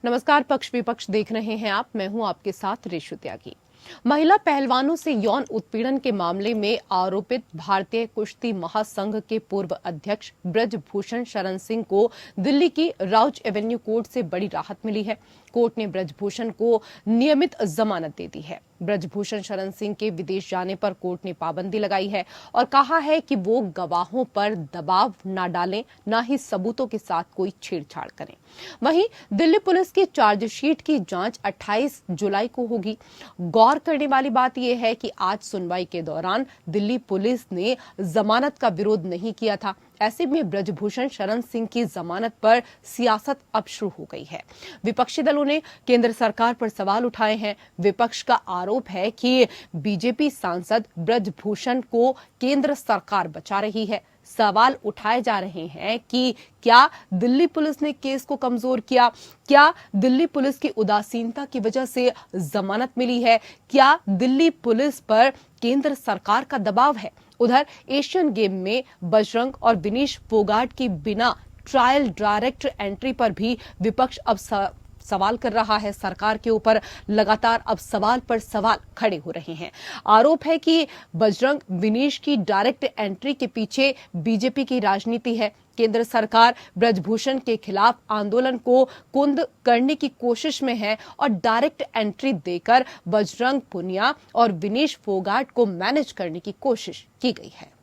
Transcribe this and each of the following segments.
नमस्कार। पक्ष विपक्ष देख रहे हैं आप। मैं हूं आपके साथ रेशु त्यागी। महिला पहलवानों से यौन उत्पीड़न के मामले में आरोपित भारतीय कुश्ती महासंघ के पूर्व अध्यक्ष ब्रजभूषण शरण सिंह को दिल्ली की राउज एवेन्यू कोर्ट से बड़ी राहत मिली है। कोर्ट ने ब्रजभूषण को नियमित जमानत दे दी है। ब्रजभूषण शरण सिंह के विदेश जाने पर कोर्ट ने पाबंदी लगाई है और कहा है कि वो गवाहों पर दबाव न डालें, न ही सबूतों के साथ कोई छेड़छाड़ करें। वहीं दिल्ली पुलिस की चार्जशीट की जांच 28 जुलाई को होगी। गौर करने वाली बात यह है कि आज सुनवाई के दौरान दिल्ली पुलिस ने जमानत का विरोध नहीं किया था। ऐसे में ब्रजभूषण शरण सिंह की जमानत पर सियासत अब शुरू हो गई है। विपक्षी दलों ने केंद्र सरकार पर सवाल उठाए हैं। विपक्ष का आरोप है कि बीजेपी सांसद ब्रजभूषण को केंद्र सरकार बचा रही है। सवाल उठाए जा रहे हैं कि क्या दिल्ली पुलिस ने केस को कमजोर किया? क्या दिल्ली पुलिस की उदासीनता की वजह से जमानत मिली है? क्या दिल्ली पुलिस पर केंद्र सरकार का दबाव है? उधर एशियन गेम में बजरंग और विनेश फोगाट की बिना ट्रायल डायरेक्ट एंट्री पर भी विपक्ष अब सवाल कर रहा है। सरकार के ऊपर लगातार अब सवाल पर सवाल खड़े हो रहे हैं। आरोप है कि बजरंग विनेश की डायरेक्ट एंट्री के पीछे बीजेपी की राजनीति है। केंद्र सरकार ब्रजभूषण के खिलाफ आंदोलन को कुंद करने की कोशिश में है और डायरेक्ट एंट्री देकर बजरंग पुनिया और विनेश फोगाट को मैनेज करने की कोशिश की गई है।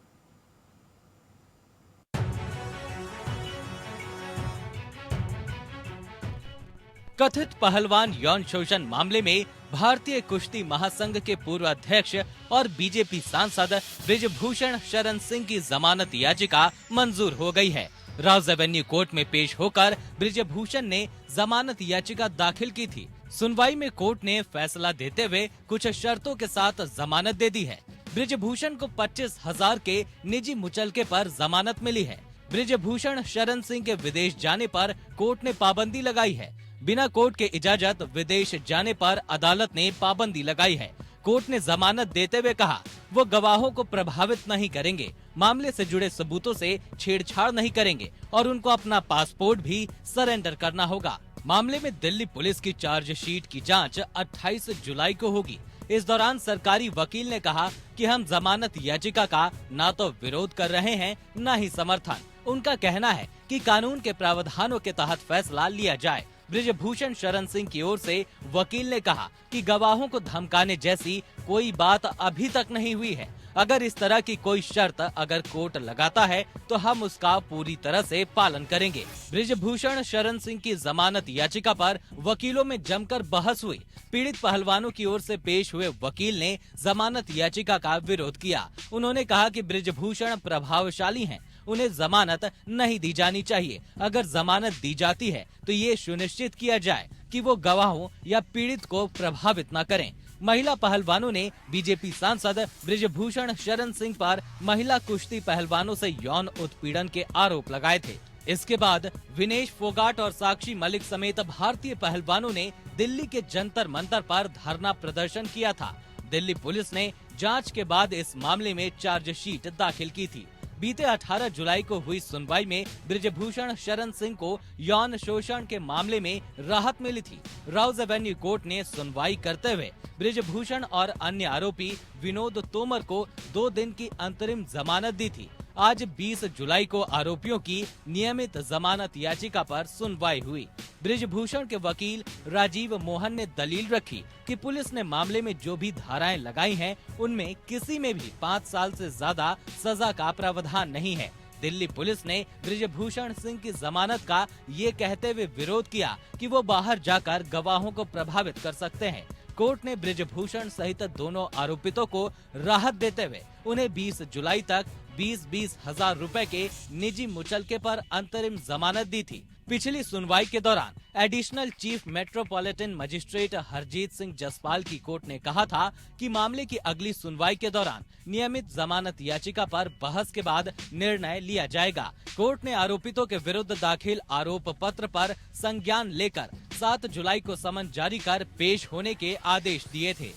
कथित पहलवान यौन शोषण मामले में भारतीय कुश्ती महासंघ के पूर्व अध्यक्ष और बीजेपी सांसद ब्रजभूषण शरण सिंह की जमानत याचिका मंजूर हो गई है। राउज एवेन्यू कोर्ट में पेश होकर ब्रजभूषण ने जमानत याचिका दाखिल की थी। सुनवाई में कोर्ट ने फैसला देते हुए कुछ शर्तों के साथ जमानत दे दी है। ब्रजभूषण को 25,000 के निजी मुचलके पर जमानत मिली है। ब्रजभूषण शरण सिंह के विदेश जाने पर कोर्ट ने पाबंदी लगाई है। बिना कोर्ट के इजाजत विदेश जाने पर अदालत ने पाबंदी लगाई है। कोर्ट ने जमानत देते हुए कहा वो गवाहों को प्रभावित नहीं करेंगे, मामले से जुड़े सबूतों से छेड़छाड़ नहीं करेंगे और उनको अपना पासपोर्ट भी सरेंडर करना होगा। मामले में दिल्ली पुलिस की चार्जशीट की जांच 28 जुलाई को होगी। इस दौरान सरकारी वकील ने कहा कि हम जमानत याचिका का न तो विरोध कर रहे हैं न ही समर्थन। उनका कहना है कि कानून के प्रावधानों के तहत फैसला लिया जाए। ब्रजभूषण शरण सिंह की ओर से वकील ने कहा कि गवाहों को धमकाने जैसी कोई बात अभी तक नहीं हुई है। अगर इस तरह की कोई शर्त अगर कोर्ट लगाता है तो हम उसका पूरी तरह से पालन करेंगे। ब्रजभूषण शरण सिंह की जमानत याचिका पर वकीलों में जमकर बहस हुई। पीड़ित पहलवानों की ओर से पेश हुए वकील ने जमानत याचिका का विरोध किया। उन्होंने कहा कि ब्रजभूषण प्रभावशाली हैं, उन्हें जमानत नहीं दी जानी चाहिए। अगर जमानत दी जाती है तो ये सुनिश्चित किया जाए कि वो गवाहों या पीड़ित को प्रभावित न करें। महिला पहलवानों ने बीजेपी सांसद ब्रजभूषण शरण सिंह पर महिला कुश्ती पहलवानों से यौन उत्पीड़न के आरोप लगाए थे। इसके बाद विनेश फोगाट और साक्षी मलिक समेत भारतीय पहलवानों ने दिल्ली के जंतर मंतर पर धरना प्रदर्शन किया था। दिल्ली पुलिस ने जांच के बाद इस मामले में चार्जशीट दाखिल की थी। बीते 18 जुलाई को हुई सुनवाई में ब्रजभूषण शरण सिंह को यौन शोषण के मामले में राहत मिली थी। राउज एवेन्यू कोर्ट ने सुनवाई करते हुए ब्रजभूषण और अन्य आरोपी विनोद तोमर को 2 दिन की अंतरिम जमानत दी थी। आज 20 जुलाई को आरोपियों की नियमित जमानत याचिका पर सुनवाई हुई। ब्रजभूषण के वकील राजीव मोहन ने दलील रखी कि पुलिस ने मामले में जो भी धाराएं लगाई हैं, उनमें किसी में भी 5 साल से ज्यादा सजा का प्रावधान नहीं है। दिल्ली पुलिस ने ब्रजभूषण सिंह की जमानत का ये कहते हुए विरोध किया कि वो बाहर जाकर गवाहों को प्रभावित कर सकते हैं। कोर्ट ने ब्रजभूषण सहित दोनों आरोपितों को राहत देते हुए उन्हें 20 जुलाई तक 20-20 हजार रुपए के निजी मुचलके पर अंतरिम जमानत दी थी। पिछली सुनवाई के दौरान additional chief metropolitan magistrate Harjeet Singh Jaspal की कोर्ट ने कहा था कि मामले की अगली सुनवाई के दौरान नियमित जमानत याचिका पर बहस के बाद निर्णय लिया जाएगा। कोर्ट ने आरोपितों के विरुद्ध दाखिल आरोप पत्र पर संज्ञान लेकर 7 जुलाई को समन जारी कर पेश होने के आदेश दिए थे।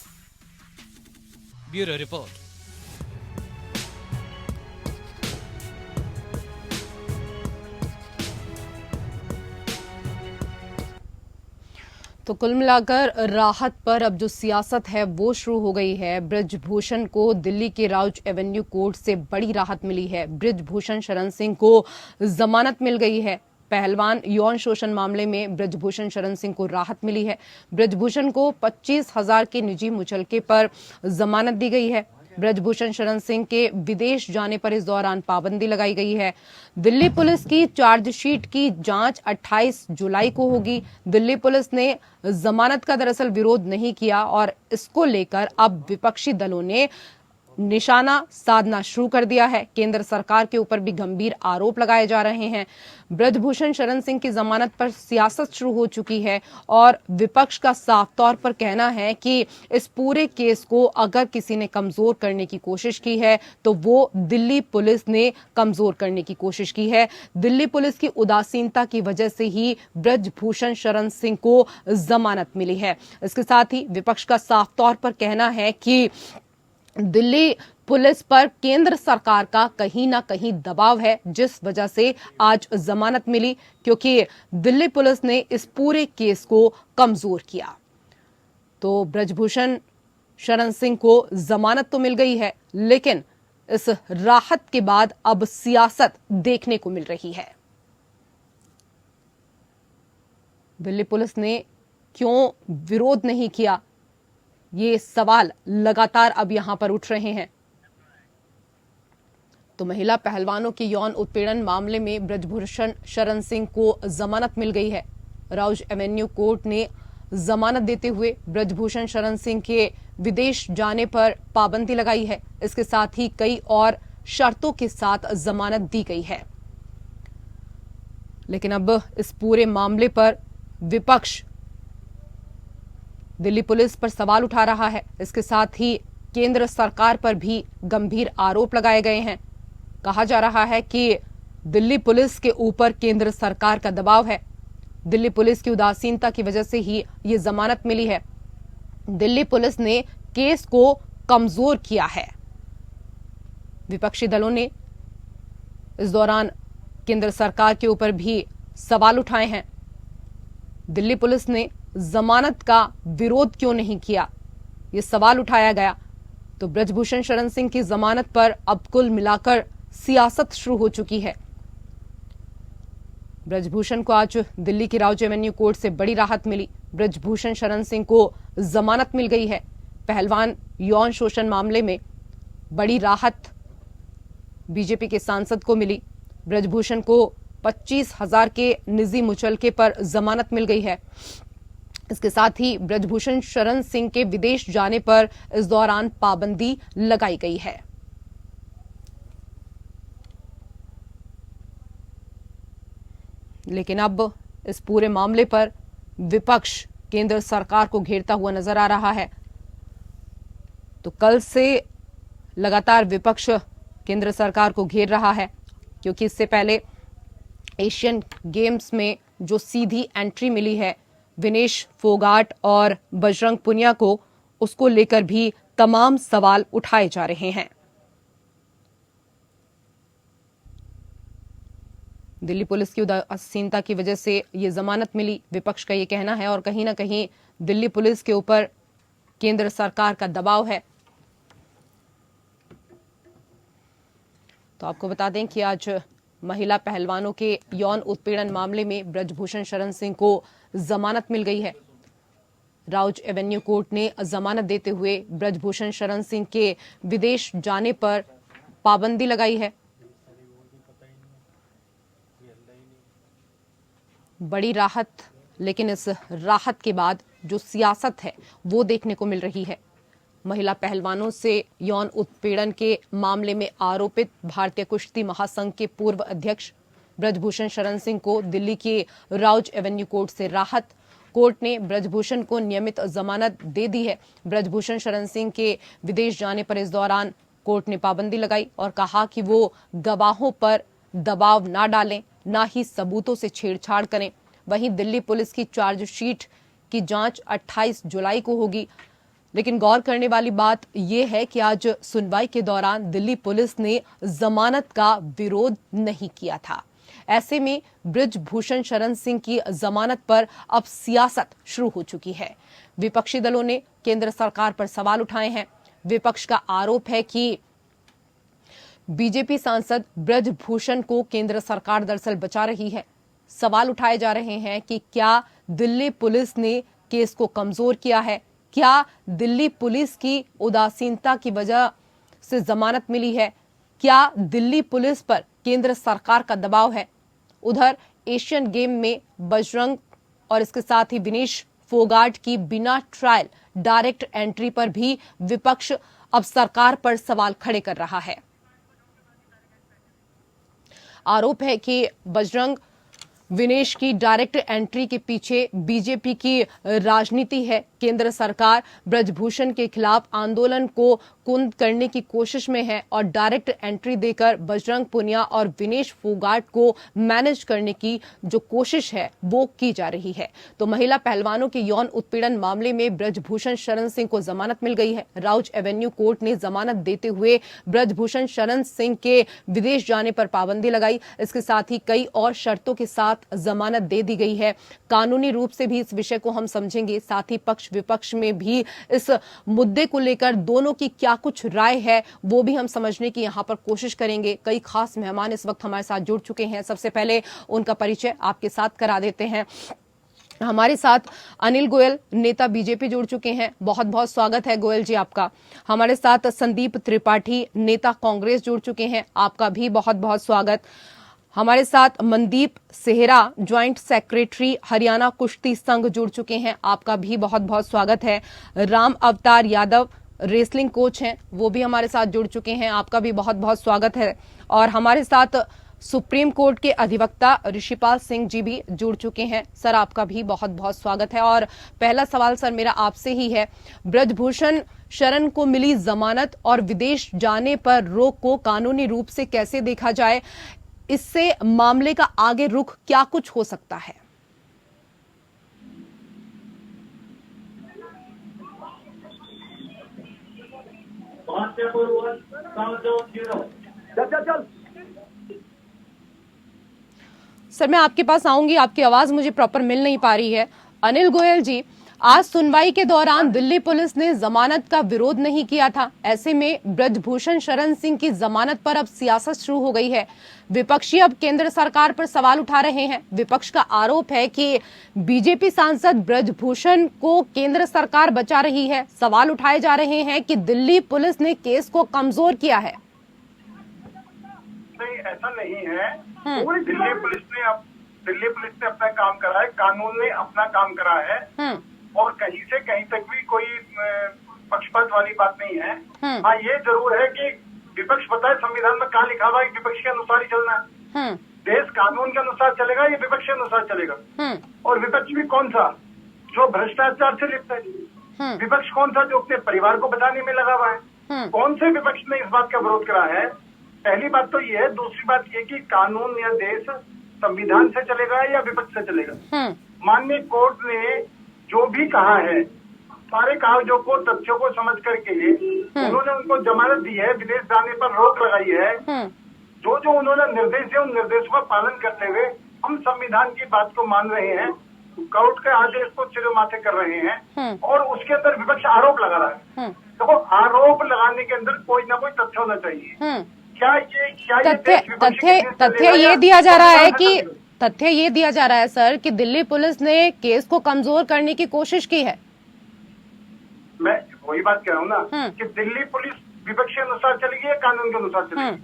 Bureau report. तो कुल मिलाकर राहत पर अब जो सियासत है वो शुरू हो गई है। ब्रजभूषण को दिल्ली के राउज एवेन्यू कोर्ट से बड़ी राहत मिली है। ब्रजभूषण शरण सिंह को जमानत मिल गई है। पहलवान यौन शोषण मामले में ब्रजभूषण शरण सिंह को राहत मिली है। ब्रजभूषण को 25,000 के निजी मुचलके पर जमानत दी गई है। ब्रजभूषण शरण सिंह के विदेश जाने पर इस दौरान पाबंदी लगाई गई है। दिल्ली पुलिस की चार्जशीट की जांच 28 जुलाई को होगी। दिल्ली पुलिस ने जमानत का दरअसल विरोध नहीं किया और इसको लेकर अब विपक्षी दलों ने निशाना साधना शुरू कर दिया है। केंद्र सरकार के ऊपर भी गंभीर आरोप लगाए जा रहे हैं। ब्रजभूषण शरण सिंह की जमानत पर सियासत शुरू हो चुकी है और विपक्ष का साफ तौर पर कहना है कि इस पूरे केस को अगर किसी ने कमजोर करने की कोशिश की है तो वो दिल्ली पुलिस ने कमजोर करने की कोशिश की है। दिल्ली पुलिस की उदासीनता की वजह से ही ब्रजभूषण शरण सिंह को जमानत मिली है। इसके साथ ही विपक्ष का साफ तौर पर कहना है कि दिल्ली पुलिस पर केंद्र सरकार का कहीं ना कहीं दबाव है, जिस वजह से आज जमानत मिली, क्योंकि दिल्ली पुलिस ने इस पूरे केस को कमजोर किया। तो ब्रजभूषण शरण सिंह को जमानत तो मिल गई है, लेकिन इस राहत के बाद अब सियासत देखने को मिल रही है। दिल्ली पुलिस ने क्यों विरोध नहीं किया, ये सवाल लगातार अब यहां पर उठ रहे हैं। तो महिला पहलवानों के यौन उत्पीड़न मामले में ब्रजभूषण शरण सिंह को जमानत मिल गई है। राउज एवेन्यू कोर्ट ने जमानत देते हुए ब्रजभूषण शरण सिंह के विदेश जाने पर पाबंदी लगाई है। इसके साथ ही कई और शर्तों के साथ जमानत दी गई है। लेकिन अब इस पूरे मामले पर विपक्ष दिल्ली पुलिस पर सवाल उठा रहा है। इसके साथ ही केंद्र सरकार पर भी गंभीर आरोप लगाए गए हैं। कहा जा रहा है कि दिल्ली पुलिस के ऊपर केंद्र सरकार का दबाव है। दिल्ली पुलिस की उदासीनता की वजह से ही ये जमानत मिली है। दिल्ली पुलिस ने केस को कमजोर किया है। विपक्षी दलों ने इस दौरान केंद्र सरकार के ऊपर भी सवाल उठाए हैं। दिल्ली पुलिस ने जमानत का विरोध क्यों नहीं किया, ये सवाल उठाया गया। तो ब्रजभूषण शरण सिंह की जमानत पर अब कुल मिलाकर सियासत शुरू हो चुकी है। ब्रजभूषण को आज दिल्ली की राउज एवेन्यू कोर्ट से बड़ी राहत मिली। ब्रजभूषण शरण सिंह को जमानत मिल गई है। पहलवान यौन शोषण मामले में बड़ी राहत बीजेपी के सांसद को मिली। ब्रजभूषण को 25,000 के निजी मुचलके पर जमानत मिल गई है। इसके साथ ही ब्रजभूषण शरण सिंह के विदेश जाने पर इस दौरान पाबंदी लगाई गई है। लेकिन अब इस पूरे मामले पर विपक्ष केंद्र सरकार को घेरता हुआ नजर आ रहा है। तो कल से लगातार विपक्ष केंद्र सरकार को घेर रहा है, क्योंकि इससे पहले एशियन गेम्स में जो सीधी एंट्री मिली है विनेश फोगाट और बजरंग पुनिया को, उसको लेकर भी तमाम सवाल उठाए जा रहे हैं। दिल्ली पुलिस की उदासीनता की वजह से ये जमानत मिली, विपक्ष का ये कहना है, और कहीं ना कहीं दिल्ली पुलिस के ऊपर केंद्र सरकार का दबाव है। तो आपको बता दें कि आज महिला पहलवानों के यौन उत्पीड़न मामले में ब्रजभूषण शरण सिंह को जमानत मिल गई है। राउज एवेन्यू कोर्ट ने जमानत देते हुए ब्रजभूषण शरण सिंह के विदेश जाने पर पाबंदी लगाई है। बड़ी राहत, लेकिन इस राहत के बाद जो सियासत है वो देखने को मिल रही है। महिला पहलवानों से यौन उत्पीड़न के मामले में आरोपित भारतीय कुश्ती महासंघ के पूर्व अध्यक्ष ब्रजभूषण शरण सिंह को दिल्ली के राउज एवेन्यू कोर्ट से राहत। कोर्ट ने ब्रजभूषण को नियमित जमानत दे दी है। ब्रजभूषण शरण सिंह के विदेश जाने पर इस दौरान कोर्ट ने पाबंदी लगाई और कहा कि वो गवाहों पर दबाव ना डालें, ना ही सबूतों से छेड़छाड़ करें। वहीं दिल्ली पुलिस की चार्जशीट की जांच 28 जुलाई को होगी। लेकिन गौर करने वाली बात यह है कि आज सुनवाई के दौरान दिल्ली पुलिस ने जमानत का विरोध नहीं किया था। ऐसे में बृजभूषण शरण सिंह की जमानत पर अब सियासत शुरू हो चुकी है। विपक्षी दलों ने केंद्र सरकार पर सवाल उठाए हैं। विपक्ष का आरोप है कि बीजेपी सांसद बृजभूषण को केंद्र सरकार दरअसल बचा रही है। सवाल उठाए जा रहे हैं कि क्या दिल्ली पुलिस ने केस को कमजोर किया है? क्या दिल्ली पुलिस की उदासीनता की वजह से जमानत मिली है? क्या दिल्ली पुलिस पर केंद्र सरकार का दबाव है? उधर एशियन गेम में बजरंग और इसके साथ ही विनेश फोगाट की बिना ट्रायल डायरेक्ट एंट्री पर भी विपक्ष अब सरकार पर सवाल खड़े कर रहा है। आरोप है कि बजरंग विनेश की डायरेक्ट एंट्री के पीछे बीजेपी की राजनीति है। केंद्र सरकार बृजभूषण के खिलाफ आंदोलन को कुंद करने की कोशिश में है और डायरेक्ट एंट्री देकर बजरंग पुनिया और विनेश फोगाट को मैनेज करने की जो कोशिश है वो की जा रही है। तो महिला पहलवानों के यौन उत्पीड़न मामले में बृजभूषण शरण सिंह को जमानत मिल गई है। राउज एवेन्यू कोर्ट ने जमानत देते हुए बृजभूषण शरण सिंह के विदेश जाने पर पाबंदी लगाई। इसके साथ ही कई और शर्तों के साथ जमानत दे दी गई है। कानूनी रूप से भी इस विषय को हम समझेंगे, साथ ही पक्ष विपक्ष में भी इस मुद्दे को लेकर दोनों की क्या कुछ राय है वो भी हम समझने की यहां पर कोशिश करेंगे। कई खास मेहमान इस वक्त हमारे साथ जुड़ चुके हैं। सबसे पहले उनका परिचय आपके साथ करा देते हैं। हमारे साथ अनिल गोयल, नेता बीजेपी, जुड़ चुके हैं। बहुत बहुत स्वागत है गोयल जी आपका। हमारे साथ संदीप त्रिपाठी, नेता कांग्रेस, जुड़ चुके हैं। आपका भी बहुत बहुत स्वागत। हमारे साथ मनदीप सेहरा, ज्वाइंट सेक्रेटरी हरियाणा कुश्ती संघ, जुड़ चुके हैं। आपका भी बहुत बहुत स्वागत है। राम अवतार यादव, रेसलिंग कोच हैं, वो भी हमारे साथ जुड़ चुके हैं। आपका भी बहुत बहुत स्वागत है। और हमारे साथ सुप्रीम कोर्ट के अधिवक्ता ऋषिपाल सिंह जी भी जुड़ चुके हैं। सर आपका भी बहुत बहुत स्वागत है। और पहला सवाल सर मेरा आपसे ही है, बृजभूषण शरण को मिली जमानत और विदेश जाने पर रोक को कानूनी रूप से कैसे देखा जाए? इससे मामले का आगे रुख क्या कुछ हो सकता है? सर मैं आपके पास आऊंगी, आपकी आवाज मुझे प्रॉपर मिल नहीं पा रही है। अनिल गोयल जी, आज सुनवाई के दौरान दिल्ली पुलिस ने जमानत का विरोध नहीं किया था। ऐसे में बृजभूषण शरण सिंह की जमानत पर अब सियासत शुरू हो गई है। विपक्षी अब केंद्र सरकार पर सवाल उठा रहे हैं। विपक्ष का आरोप है कि बीजेपी सांसद बृजभूषण को केंद्र सरकार बचा रही है। सवाल उठाए जा रहे हैं कि दिल्ली पुलिस ने केस को कमजोर किया है। नहीं, ऐसा नहीं है। दिल्ली पुलिस ने अपना काम करा है, कानून ने अपना काम करा है और कहीं से कहीं तक भी कोई पक्षपात वाली बात नहीं है। हाँ, ये जरूर है कि विपक्ष पता है संविधान में कहाँ लिखा हुआ है कि विपक्ष के अनुसार ही चलना है। देश कानून के अनुसार चलेगा या विपक्ष के अनुसार चलेगा? और विपक्ष भी कौन सा जो भ्रष्टाचार से लिप्त है? विपक्ष कौन सा जो अपने परिवार को बचाने में लगा हुआ है? कौन से विपक्ष ने इस बात का विरोध करा है? पहली बात तो ये है। दूसरी बात ये कि कानून या देश संविधान से चलेगा या विपक्ष से चलेगा? माननीय कोर्ट ने जो भी कहा है, सारे कागजों को, तथ्यों को समझ करके उन्होंने उनको जमानत दी है, विदेश जाने पर रोक लगाई है। जो जो उन्होंने निर्देश दिए उन निर्देशों का पालन करते हुए हम संविधान की बात को मान रहे हैं, कोर्ट के आदेश को सिरे माथे कर रहे हैं और उसके अंदर विपक्ष आरोप लगा रहा है। तो आरोप लगाने के अंदर कोई ना कोई तथ्य होना चाहिए। तथ्य ये दिया जा रहा है कि तथ्य ये दिया जा रहा है सर कि दिल्ली पुलिस ने केस को कमजोर करने की कोशिश की है। मैं वही बात कह रहा हूँ ना कि दिल्ली पुलिस विपक्ष के अनुसार चलेगी या कानून के अनुसार चलेगी?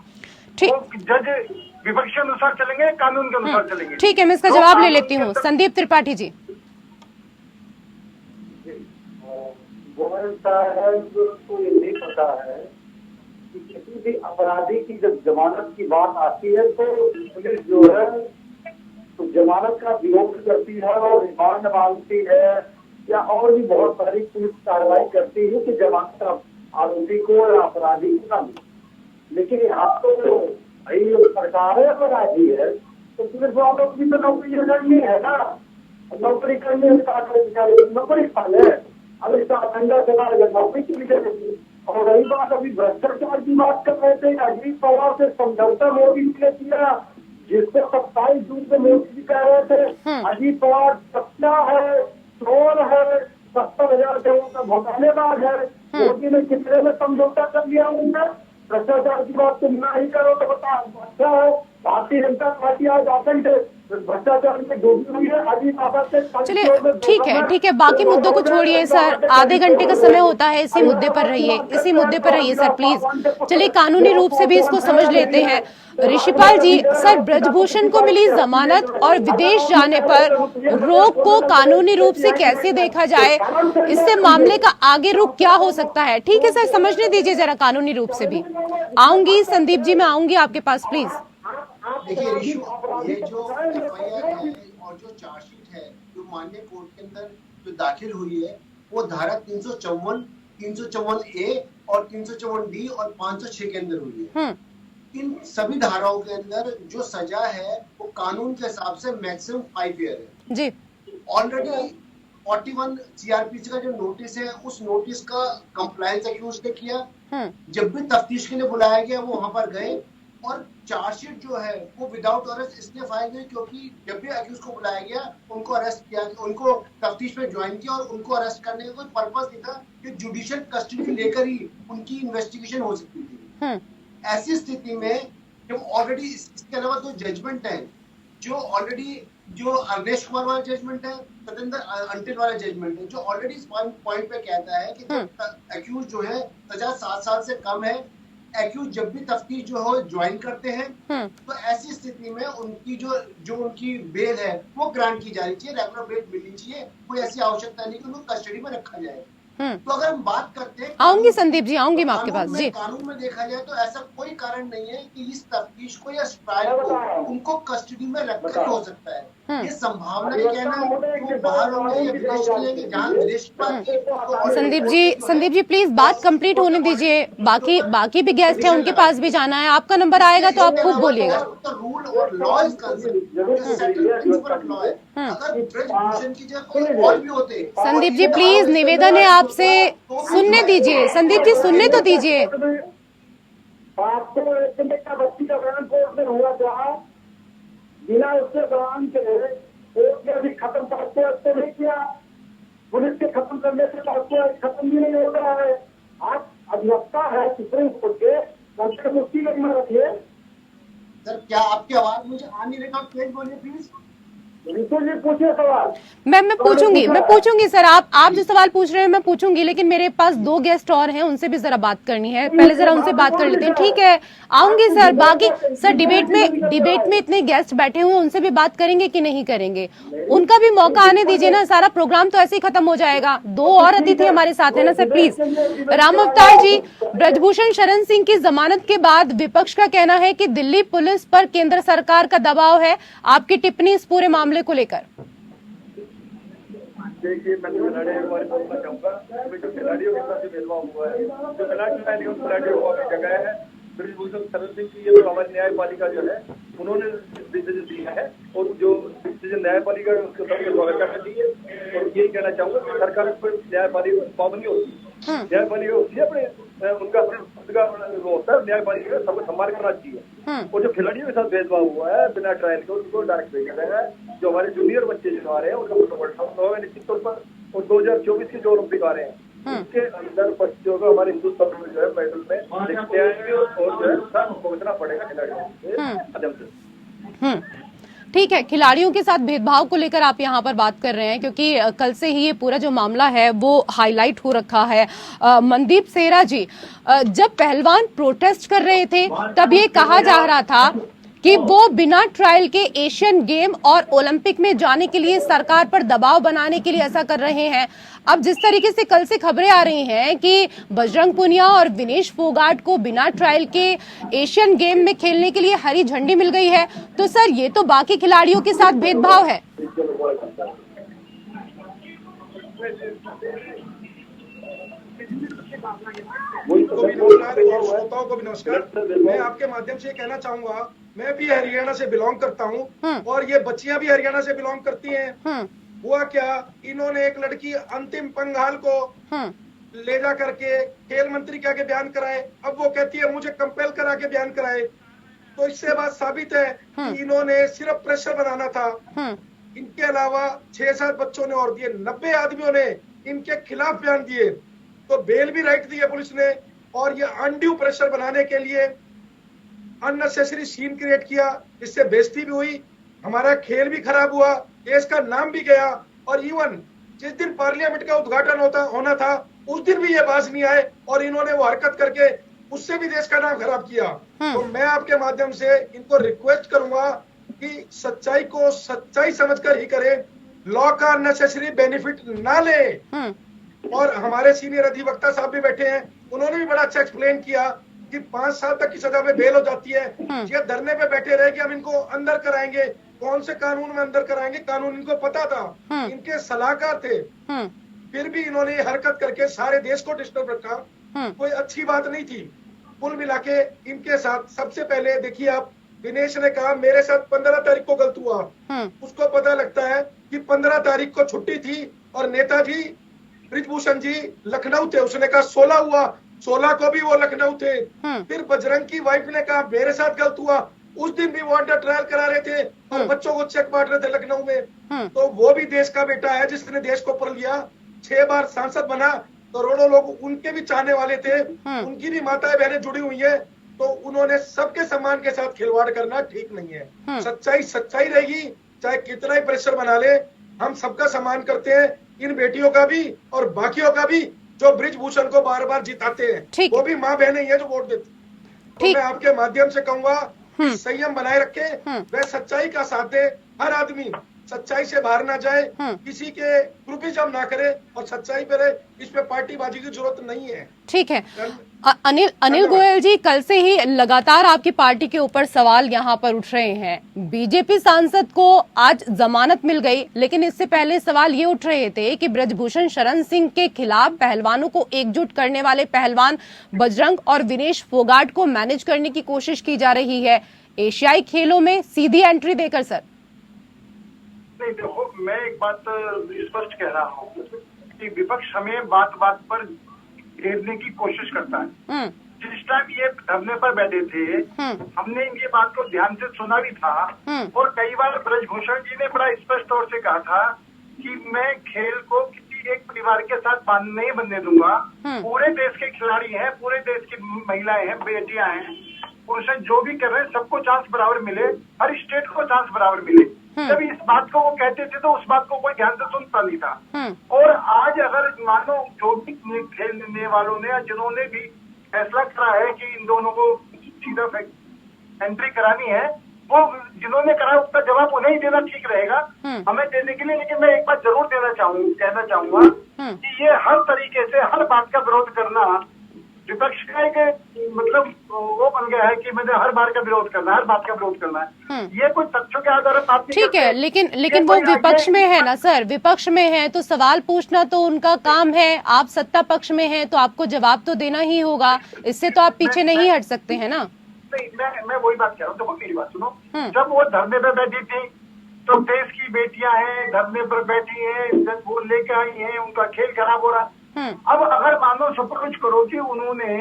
ठीक, जज विपक्ष के अनुसार चलेंगे, कानून के अनुसार चलेंगे? ठीक है, मैं इसका जवाब ले लेती हूँ। संदीप त्रिपाठी जी। तो ये नहीं पता है कि किसी भी अपराधी की जब जमानत की बात आती है तो पुलिस जो है तो जमानत का विरोध करती है और रिमांड मांगती है या और भी बहुत सारी पुलिस कार्रवाई करती है कि जमानत आरोपी को या अपराधी को न मिले। लेकिन यहाँ तो भाई सरकार है, अपराधी है तो पुलिस वालों की तो नौकरी करनी है ना, नौकरी करने नौकरी पाले। अब इसका ठंडा चला नौकरी की मिलेगी। और रही बात अभी भ्रष्टाचार की बात कर रहे थे, अजीत पवार से समझौता मोदी ने किया, जिसको 27 जून को मोदी जी कह रहे थे अजीत पवार सच्चा है, चोर है, 70,000 करोड़ का घोटालेबाज है। मोदी ने कितने में समझौता कर लिया उनसे? भ्रष्टाचार की बात तुम ना ही करो तो बता अच्छा है। भारतीय जनता पार्टी आज आतंक है, भ्रष्टाचार में डूबी हुई है। अजीत आवाज से चलिए ठीक है, बाकी मुद्दों को छोड़िए सर, आधे घंटे का समय होता है, इसी मुद्दे पर रहिए सर प्लीज। चलिए कानूनी रूप से भी इसको समझ लेते हैं। ऋषिपाल जी, सर ब्रजभूषण को मिली जमानत और विदेश जाने पर रोक को कानूनी रूप से कैसे देखा जाए, इससे मामले का आगे रुख क्या हो सकता है? ठीक है सर, समझने दीजिए जरा कानूनी रूप से भी। आऊंगी संदीप जी, मैं आऊंगी आपके पास प्लीज। देखिए ऋषु, ये जो एफआईआर है और जो चार्जशीट है जो माननीय कोर्ट के अंदर जो दाखिल हुई है, वो धारा 354, 354A और 354D और 506 के अंदर हुई है। इन सभी धाराओं के अंदर जो सजा है वो कानून के हिसाब से मैक्सिमम 5 ईयर है जी। ऑलरेडी 41 सीआरपीसी का जो नोटिस है, उस नोटिस का कंप्लायंस एक्यूज ने किया। जब भी तफ्तीश के लिए बुलाया गया वो वहां पर गए, और चार्जशीट जो है वो विदाउट अरेस्ट इसलिए फाइल हुई क्योंकि जब भी अक्यूज को बुलाया गया उनको अरेस्ट किया, उनको तफ्तीश में ज्वाइन किया और उनको अरेस्ट करने का कोई पर्पस नहीं था कि जुडिशियल कस्टडी लेकर ही उनकी इन्वेस्टिगेशन हो सकती थी। ऐसी स्थिति में जब ऑलरेडी इसके अलावा दो जजमेंट है, जो ऑलरेडी जो अवनेश कुमार वाला जजमेंट है, सतेंद्र अंटिल वाला जजमेंट है, जो ऑलरेडी इस पॉइंट पे कहता है कि अक्यूज जो है सजा 7 साल से कम है। एक्यूज जब भी तफ्तीश जो हो ज्वाइन करते हैं तो ऐसी स्थिति में उनकी जो उनकी बेल है वो ग्रांट की जानी चाहिए, रेगुलर बेल मिलनी चाहिए। कोई ऐसी आवश्यकता नहीं कि उनको कस्टडी में रखा जाए। तो अगर हम बात करते हैं, आऊंगी संदीप जी, आऊंगी मैं आपके पास जी। कानून में देखा जाए तो ऐसा कोई कारण नहीं है कि इस तफ्तीश को या ट्रायल को उनको कस्टडी में रखकर हो सकता है। ये संभावना है कहना कि वो बाहर होंगे या विदेश जाएंगे, जहाँ विदेश की। संदीप जी प्लीज बात कंप्लीट होने दीजिए, बाकी भी गेस्ट है, उनके पास भी जाना है। आपका नंबर आएगा तो आप खुद बोलिएगा। रूल और लॉ इज कंसर्न लॉ है। अगर ब्रजभूषण की जगह कोई और भी होते। संदीप जी प्लीज निवेदन है आपसे, सुनने दीजिए। संदीप जी सुनने तो दीजिए। बच्ची का बयान कोर्ट में हुआ था, बिना उसके बयान के कोर्ट ने भी खत्म करते नहीं किया। पुलिस के खत्म करने से खत्म भी नहीं हो रहा है। आप अधिवक्ता है सुप्रीम कोर्ट के, कम मुक्ति में रखिए। सर क्या आपकी आवाज मुझे आ नहीं रही? तेज बोलिए प्लीज। पूछिए सवाल। मैं पूछूंगी सर, आप जो सवाल पूछ रहे हैं मैं पूछूंगी, लेकिन मेरे पास 2 गेस्ट और हैं, उनसे भी जरा बात करनी है। पहले जरा उनसे बात कर लेते हैं। ठीक है, आऊंगी सर। बाकी सर डिबेट में इतने गेस्ट बैठे हुए, उनसे भी बात करेंगे कि नहीं करेंगे, उनका भी मौका आने दीजिए ना। सारा प्रोग्राम तो ऐसे ही खत्म हो जाएगा। 2 और अतिथि हमारे साथ है ना सर, प्लीज। राम अवतार जी, ब्रजभूषण शरण सिंह की जमानत के बाद विपक्ष का कहना है कि दिल्ली पुलिस पर केंद्र सरकार का दबाव है। आपकी टिप्पणी इस पूरे मामले को लेकर? देखिए, मैं खिलाड़ियों के बारे में बोलना चाहूंगा। जो खिलाड़ियों के साथ भेदभाव हुआ है, जो खिलाड़ियों का जगह है, ब्रजभूषण शरण सिंह की ये तो हमारी न्यायपालिका जो है उन्होंने डिसीजन दिया है, और जो डिसीजन न्यायपालिका उसको सबके स्वागत करना चाहिए। और यही कहना चाहूंगा कि सरकार पर न्यायपालिका की पाबंदी होती है, न्यायपालिका होती है अपने उनका होता है, न्यायपालिका सबको सम्मान करना चाहिए। और जो खिलाड़ियों के साथ भेदभाव हुआ है बिना ट्रायल के, उनको डायरेक्ट भेजा गया है। जो हमारे जूनियर बच्चे जो आ रहे हैं उनका प्रोटोकॉल निश्चित तोर पर, और 2024 के जो ओलंपिक आ रहे हैं उसके अंदर बच्चों को हमारे हिंदुस्तान में जो है मेडल में देखते आएंगे, और जो है सब पहुंचना पड़ेगा खिलाड़ियों के माध्यम से। ठीक है, खिलाड़ियों के साथ भेदभाव को लेकर आप यहाँ पर बात कर रहे हैं, क्योंकि कल से ही ये पूरा जो मामला है वो हाईलाइट हो रखा है। मनदीप सेरा जी, जब पहलवान प्रोटेस्ट कर रहे थे तब ये कहा जा रहा था कि वो बिना ट्रायल के एशियन गेम और ओलंपिक में जाने के लिए सरकार पर दबाव बनाने के लिए ऐसा कर रहे हैं। अब जिस तरीके से कल से खबरें आ रही हैं कि बजरंग पुनिया और विनेश फोगाट को बिना ट्रायल के एशियन गेम में खेलने के लिए हरी झंडी मिल गई है, तो सर ये तो बाकी खिलाड़ियों के साथ भेदभाव है। श्रोताओं को भी नमस्कार। मैं आपके माध्यम से कहना चाहूंगा, मैं भी हरियाणा से बिलोंग करता हूं और ये बच्चियां भी हरियाणा से बिलोंग करती हैं। हुआ क्या, इन्होंने एक लड़की अंतिम पंघाल को ले जा करके खेल मंत्री के आगे बयान कराए। अब वो कहती है मुझे कंपेल करा के बयान कराए। तो इससे बात साबित है कि इन्होंने सिर्फ प्रेशर बनाना था। इनके अलावा 6-7 बच्चों ने और दिए, 90 आदमियों ने इनके खिलाफ बयान दिए, तो बेल भी राइट दी है पुलिस ने। और ये अनड्यू प्रेशर बनाने के लिए अननेसेसरी सीन क्रिएट किया, इससे बेइज्जती भी हुई, हमारा खेल भी खराब हुआ, देश का नाम भी गया। और इवन जिस दिन पार्लियामेंट का उद्घाटन होना था उस दिन भी ये बाज नहीं आए और इन्होंने वो हरकत करके उससे भी देश का नाम खराब किया। तो मैं आपके माध्यम से इनको रिक्वेस्ट करूंगा कि सच्चाई को सच्चाई समझकर ही करें, लॉ का अननेसेसरी बेनिफिट ना ले। और हमारे सीनियर अधिवक्ता साहब भी बैठे हैं, उन्होंने भी बड़ा अच्छा एक्सप्लेन किया कि 5 साल तक की सजा में बेल हो जाती है। ये धरने पे बैठे रहे कि हम इनको अंदर कराएंगे, कौन से कानून में अंदर कराएंगे, कानून इनको पता था, इनके सलाहकार थे, फिर भी इन्होंने ये हरकत करके सारे देश को डिस्टर्ब रखा। कोई अच्छी बात नहीं थी। कुल मिला के इनके साथ सबसे पहले देखिए आप, दिनेश ने कहा मेरे साथ 15 तारीख को गलत हुआ, उसको पता लगता है कि 15 तारीख को छुट्टी थी और नेताजी ब्रिजभूषण जी लखनऊ थे, उसने कहा 16 हुआ, 16 को भी वो लखनऊ थे। फिर बजरंग की वाइफ ने कहा मेरे साथ गलत हुआ, उस दिन भी वो अंडर ट्रायल करा रहे थे और बच्चों को चेक बांट रहे थे लखनऊ में। तो वो भी देश का बेटा है जिसने देश को पढ़ लिया, 6 बार सांसद बना, करोड़ों लोग उनके भी चाहने वाले थे, उनकी भी माताएं बहनें जुड़ी हुई है। तो उन्होंने सबके सम्मान के साथ खिलवाड़ करना ठीक नहीं है। सच्चाई सच्चाई रहेगी, चाहे कितना ही प्रेशर बना ले, हम सबका सम्मान करते हैं, इन बेटियों का भी और बाकियों का भी जो ब्रिजभूषण को बार बार जिताते हैं, वो भी माँ बहनें हैं जो वोट देती। तो मैं आपके माध्यम से कहूंगा कि संयम बनाए रखे, वह सच्चाई का साथ दे, हर आदमी सच्चाई से बाहर ना जाए, किसी के ग्रुपिज्म ना करे और सच्चाई पे रहे, इसमें पार्टीबाजी की जरूरत नहीं है। ठीक है। अनिल गोयल जी, कल से ही लगातार आपकी पार्टी के ऊपर सवाल यहाँ पर उठ रहे हैं। बीजेपी सांसद को आज जमानत मिल गई, लेकिन इससे पहले सवाल ये उठ रहे थे कि ब्रजभूषण शरण सिंह के खिलाफ पहलवानों को एकजुट करने वाले पहलवान बजरंग और विनेश फोगाट को मैनेज करने की कोशिश की जा रही है एशियाई खेलों में सीधी एंट्री देकर। सर नहीं, देखो मैं एक बात स्पष्ट कह रहा हूँ कि विपक्ष हमें बात बात पर घेरने की कोशिश करता है। जिस टाइम ये धरने पर बैठे थे, हमने इनकी बात को ध्यान से सुना भी था और कई बार ब्रजभूषण जी ने बड़ा स्पष्ट तौर से कहा था कि मैं खेल को किसी एक परिवार के साथ नहीं बनने दूंगा। पूरे देश के खिलाड़ी हैं, पूरे देश की महिलाएं हैं, बेटियां हैं, पुरुष हैं, जो भी कर रहे हैं सबको चांस बराबर मिले, हर स्टेट को चांस बराबर मिले। जब इस बात को वो कहते थे तो उस बात को कोई ध्यान से सुनता नहीं था। और आज अगर मानो जो भी खेलने वालों ने या जिन्होंने भी फैसला करा है कि इन दोनों को सीधा एंट्री करानी है, वो जिन्होंने करा उसका जवाब उन्हें ही देना ठीक रहेगा, हमें देने के लिए। लेकिन मैं एक बात जरूर कहना चाहूंगा कि ये हर तरीके से हर बात का विरोध करना विपक्ष का एक मतलब वो बन गया है कि मैंने हर बार का विरोध करना है, हर बात का विरोध करना है। ये कोई तथ्यों के आधार पर बात नहीं। ठीक है, लेकिन वो विपक्ष में है ना सर, विपक्ष में है तो सवाल पूछना तो उनका काम है। आप सत्ता पक्ष में हैं तो आपको जवाब तो देना ही होगा, इससे तो आप पीछे नहीं हट सकते हैं ना। नहीं, मैं वही बात कह रहा हूँ। देखो मेरी बात सुनो, जब वो धरने पे बैठी थी तो देश की बेटियां हैं, धरने पर बैठी हैं, वो लेके आई हैं, उनका खेल खराब हो रहा है। अब अगर मानो सपोज करो कि उन्होंने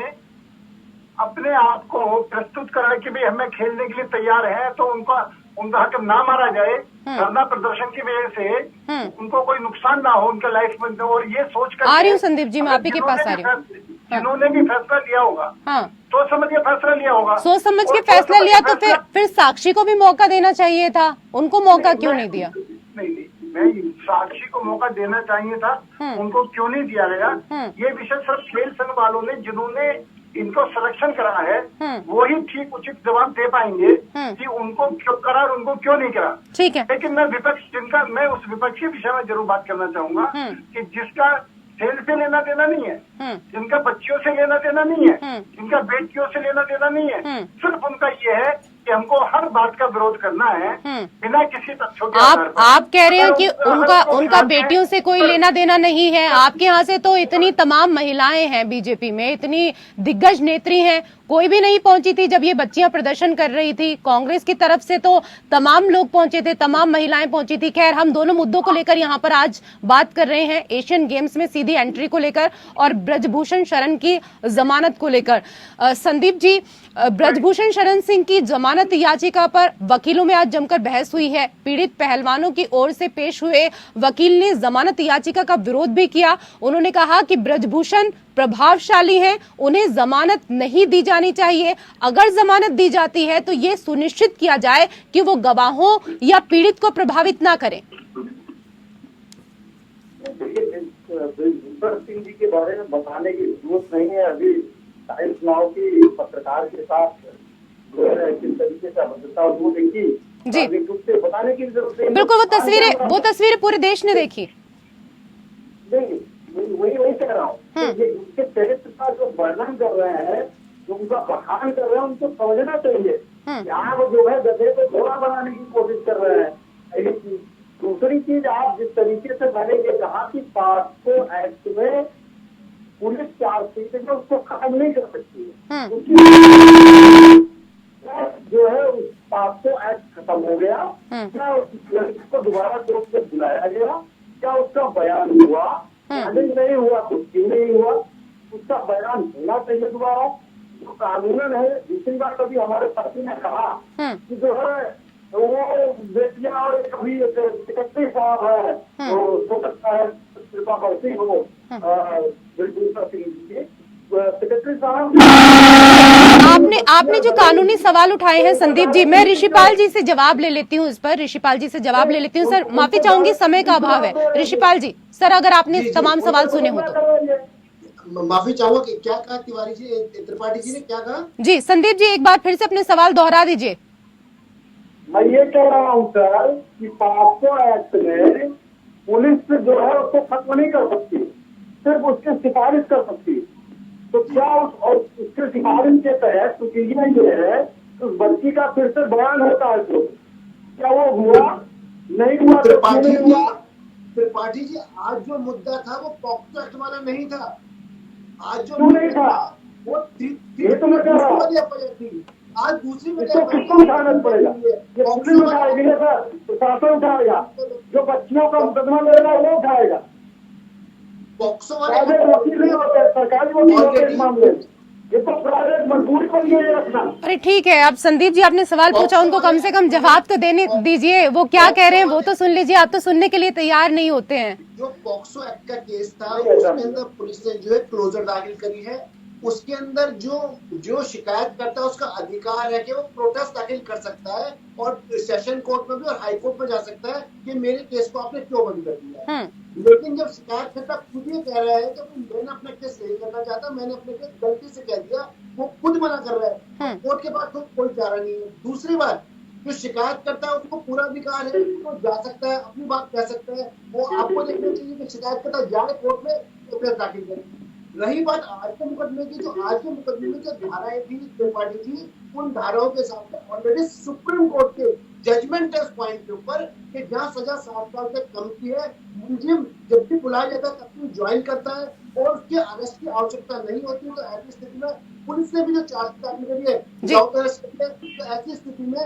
अपने आप को प्रस्तुत करा कि भाई हमें खेलने के लिए तैयार है, तो उनका हक ना मारा जाए, धरना प्रदर्शन की वजह से उनको कोई नुकसान ना हो उनके लाइफ में, और ये सोच कर आ रही हूँ संदीप जी, मैं आप ही के पास आ रही हूँ। जिन्होंने भी फैसला लिया होगा, सोच समझ के फैसला लिया होगा, सोच समझ के फैसला लिया, तो फिर साक्षी को भी मौका देना चाहिए था, उनको मौका क्यों नहीं दिया? नहीं, मैं साक्षी को मौका देना चाहिए था, उनको क्यों नहीं दिया गया? ये विषय सिर्फ खेल संघ वालों ने जिन्होंने इनको सिलेक्शन करा है वो ही ठीक उचित जवाब दे पाएंगे कि उनको क्यों करा और उनको क्यों नहीं करा। ठीक है, लेकिन मैं उस विपक्ष के विषय में जरूर बात करना चाहूंगा कि जिसका खेल से लेना देना नहीं है, जिनका बच्चियों से लेना देना नहीं है, जिनका बेटियों से लेना देना नहीं है, सिर्फ उनका ये है कि हमको हर बात का विरोध करना है बिना किसी तथ्यों के आधार पर। आप कह रहे हैं कि उनका बेटियों से कोई लेना देना नहीं है। आपके यहाँ से तो इतनी तमाम महिलाएं हैं बीजेपी में, इतनी दिग्गज नेत्री हैं, कोई भी नहीं पहुंची थी जब ये बच्चियां प्रदर्शन कर रही थी। कांग्रेस की तरफ से तो तमाम लोग पहुंचे थे, तमाम महिलाएं पहुंची थी। खैर, हम दोनों मुद्दों को लेकर यहाँ पर आज बात कर रहे हैं, एशियन गेम्स में सीधी एंट्री को लेकर और ब्रजभूषण शरण की जमानत को लेकर। संदीप जी, ब्रजभूषण शरण सिंह की जमानत जमानत याचिका पर वकीलों में आज जमकर बहस हुई है। पीड़ित पहलवानों की ओर से पेश हुए वकील ने जमानत याचिका का विरोध भी किया। उन्होंने कहा कि ब्रजभूषण प्रभावशाली हैं, उन्हें जमानत नहीं दी जानी चाहिए। अगर जमानत दी जाती है तो ये सुनिश्चित किया जाए कि वो गवाहों या पीड़ित को प्रभावित ना करें। ब्रजभूषण सिंह जी के बारे में बताने की जरूरत नहीं है। अभी टाइम्स नाउ की पत्रकार के साथ जो है किस तरीके से अभद्रता वो देखी जी, से बताने की जरूरत नहीं। बिल्कुल वो तस्वीरें पूरे देश ने देखी। नहीं, वही कह रहा हूँ, उसके चरित्र का जो वर्णन कर रहे हैं, जो उनका बखान कर रहे हैं, उनको समझना चाहिए। यहाँ वो जो है गधे को घोड़ा बनाने की कोशिश कर रहे हैं। दूसरी चीज, आप जिस तरीके से मैंने ये कहा कि पास्को एक्ट में पुलिस चार्जशीट में उसको खत्म नहीं कर सकती है, जो है उस पास्को एक्ट खत्म हो गया, क्या उस लड़की को दोबारा कोर्ट में बुलाया गया, क्या उसका बयान हुआ, नहीं हुआ तो क्यों नहीं हुआ, उसका बयान होना चाहिए दोबारा। जो कानूनन है, दूसरी बात कभी हमारे पति ने कहा कि जो है वो बेटियां और कभी सेक्रेटरी साहब है, तो हो सकता है कृपा करती हो ब्रजभूषण सिंह जी, सेक्रेटरी साहब। आपने जो कानूनी सवाल उठाए हैं संदीप जी, मैं ऋषिपाल जी से जवाब ले लेती हूँ इस पर। ऋषिपाल जी से जवाब ले लेती हूँ। सर माफी चाहूंगी, समय का अभाव है। ऋषिपाल जी, सर अगर आपने तमाम सवाल सुने हो तो। माफी चाहूंगा कि क्या कहा तिवारी जी, त्रिपाठी जी ने क्या कहा? जी संदीप जी, एक बार फिर से अपने सवाल दोहरा दीजिए। मैं ये कह रहा हूँ सर कि पास्को एक्ट में पुलिस जो है उसको खत्म नहीं कर सकती, सिर्फ उसकी सिफारिश कर सकती। तो क्या और उसके सिफारिश के तहत प्रक्रिया ये है, उस बच्ची का फिर से बयान होता है तो क्या वो हुआ, नहीं हुआ? त्रिपाठी जी, आज जो मुद्दा था वो पॉक्सो एक्ट वाला नहीं था। आज जो नहीं था वो ये तो मैं कह रहा हूँ। आज दूसरी में इसको किसको उठाना पड़ेगा? ये पुलिस उठाएगी ना सर, प्रशासन उठाएगा, जो बच्चियों का मुकदमा लड़ेगा वो उठाएगा। पॉक्सो प्राइवेट वकील नहीं होते, सरकारी वकील होते इस मामले में। ये तो प्राइवेट मजबूरी बन गई है रखना। अरे ठीक है, अब संदीप जी आपने सवाल पूछा, उनको कम से कम जवाब तो देने दीजिए। वो क्या कह रहे हैं वो तो सुन लीजिए। आप तो सुनने के लिए तैयार नहीं होते हैं। जो पॉक्सो एक्ट का केस था उसके अंदर पुलिस ने जो है क्लोजर दाखिल करी है। उसके अंदर जो शिकायत करता है उसका अधिकार है कि वो प्रोटेस्ट दाखिल कर सकता है और सेशन कोर्ट में भी और हाई कोर्ट में जा सकता है कि मेरे केस को आपने क्यों बंद कर दिया। लेकिन जब शिकायतकर्ता खुद ये कह रहा है कि मैंने अपना केस सही करना चाहता, मैंने अपने केस गलती से कह दिया, वो खुद मना कर रहा है, कोर्ट के पास तो कोई चारा नहीं है। दूसरी बात, जो शिकायत करता है उसको पूरा अधिकार है, वो जा सकता है, अपनी बात कह सकता है। वो आपको देखना चाहिए कि शिकायत करता जाए कोर्ट में प्रोटेस्ट दाखिल करे। रही बात आज के मुकदमे की, जो आज के मुकदमे में जो धाराएं थी त्रिपाठी थी, उन धाराओं के सामने ऑलरेडी सुप्रीम कोर्ट के जजमेंट है उस पॉइंट के ऊपर कि जहाँ सजा 7 साल से कम की है, मुलजिम जब भी बुलाया जाता है तब भी ज्वाइन करता है और उसके अरेस्ट की आवश्यकता नहीं होती। तो ऐसी स्थिति में पुलिस ने भी जो चार्जशीट दाखिल करी है, तो ऐसी स्थिति में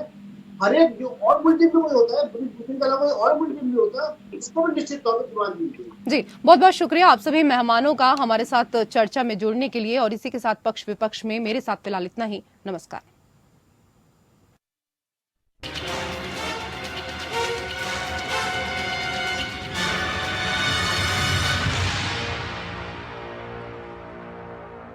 हर एक जो और मुलजिम भी वही होता है, ब्रजभूषण के अलावा और मुलजिम भी होता है, इसको भी निश्चित तौर पर जुर्माना दी जी। बहुत बहुत शुक्रिया आप सभी मेहमानों का हमारे साथ चर्चा में जुड़ने के लिए। और इसी के साथ पक्ष विपक्ष में मेरे साथ फिलहाल इतना ही। नमस्कार।